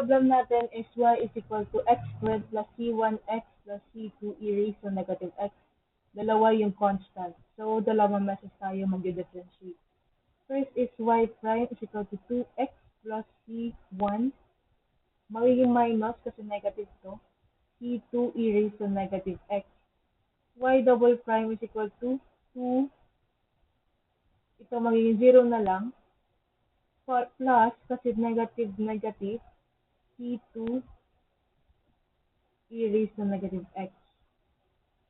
problem natin is y is equal to x squared plus c1x plus c2 e raised to negative x. Dalawa yung constant. So, dalawang meses tayo mag-differentiate. First is y prime is equal to 2x plus c1. Magiging minus kasi negative to. c2 e raised to negative x. Y double prime is equal to 2. Ito magiging 0 na lang. Plus, kasi negative, c2 e raised to negative x.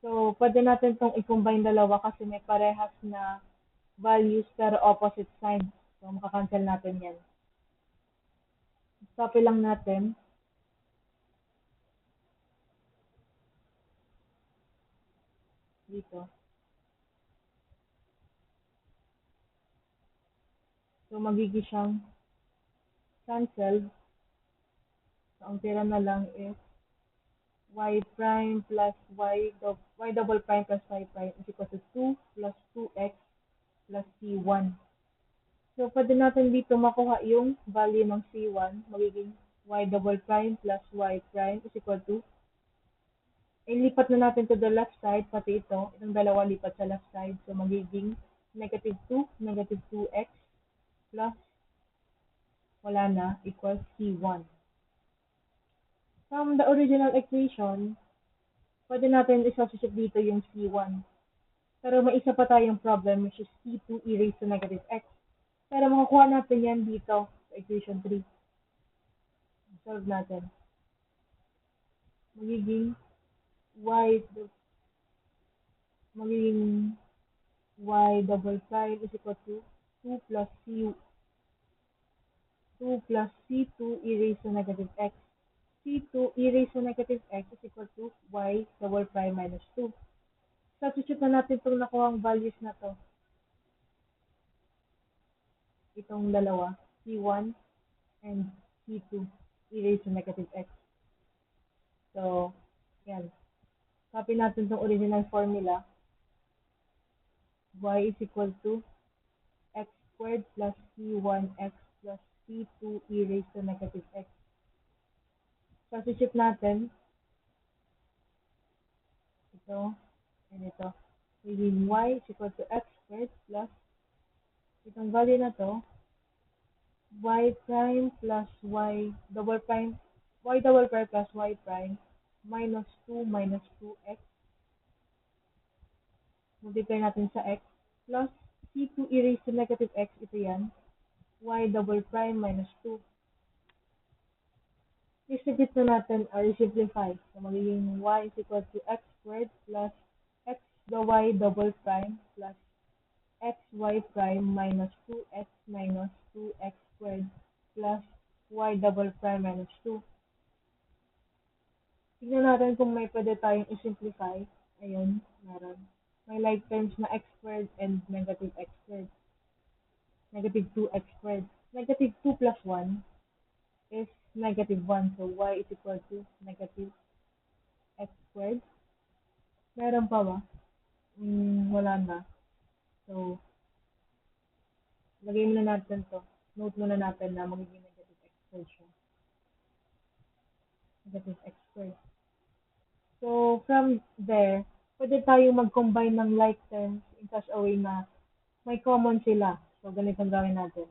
So, pwede natin itong i-combine dalawa kasi may parehas na values pero opposite signs. So, makakancel natin yan. Copy lang natin. Dito. So, magiging siyang cancel. So, ang tira na lang is y prime plus y double prime plus y prime is equal to 2 plus 2x plus c1. So, pwede natin dito makuha yung value ng c1. Magiging y double prime plus y prime is equal to, ilipat na natin to the left side, pati ito, itong dalawa lipat sa left side. So, magiging negative 2x plus, wala na, equals c1. From the original equation, pwede natin i-substitute dito yung c1. Pero may isa pa tayong problem, which is c2 e raised to negative x. Pero makukuha natin yan dito sa equation 3. Solve natin. Magiging y double prime is equal to 2 plus c2 e raised to negative x. c2 e raised to negative x is equal to y double prime minus 2. Substitute na natin itong nakuhang values na to. Itong dalawa, c1 and c2 e raised to negative x. So, yan. Copy natin itong original formula. Y is equal to x squared plus c1x plus c2 e raised to negative x. Substitute natin ito and ito. Magiging y is equal to x squared plus itong value na to, y prime plus y double prime plus y prime minus 2 minus 2x. Multiply natin sa x plus c2 e raised to negative x, ito yan, y double prime minus 2. Distribute na natin or simplify. So, magiging y is equal to x squared plus y double prime plus xy prime minus 2x minus 2x squared plus y double prime minus 2. Tignan natin kung may pwede tayong i-simplify. Ayun, meron. May like terms na x squared and negative x squared. Negative 2x squared. Negative 2 plus 1 is negative 1. So, y is equal to negative x squared. Meron pa ba? Wala na. So, lagay muna natin to. Note muna natin na magiging negative x squared siya. Negative x squared. So, from there, pwede tayong mag-combine ng like terms in such a way na may common sila. So, ganito ang gawin natin.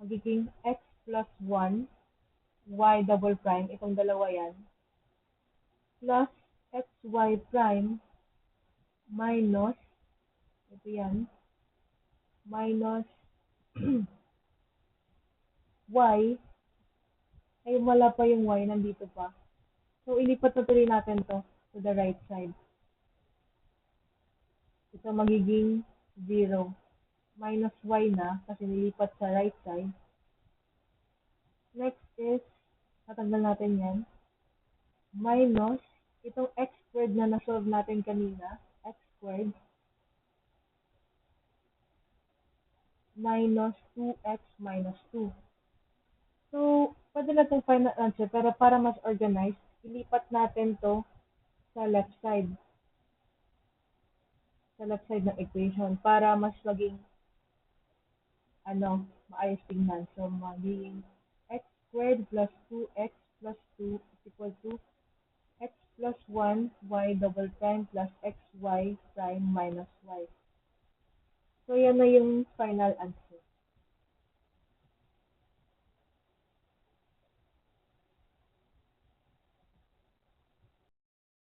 Magiging x plus 1, y double prime, itong dalawa yan, plus xy prime minus, ito yan, minus y, ay wala pa yung y, nandito pa. So, ilipat na tuloy natin to to the right side. Ito magiging 0. Minus y na kasi nilipat sa right side. Next is, tatanggal natin yan. Minus, itong x squared na na-solve natin kanina, x squared, minus 2x minus 2. So, pwede na itong final answer, pero para mas organized, ilipat natin to sa left side. Sa left side ng equation, para mas maging, maayos tingnan. So, magiging x squared plus 2x plus 2 is equal to x plus 1 y double prime plus xy prime minus y. So, yan na yung final answer.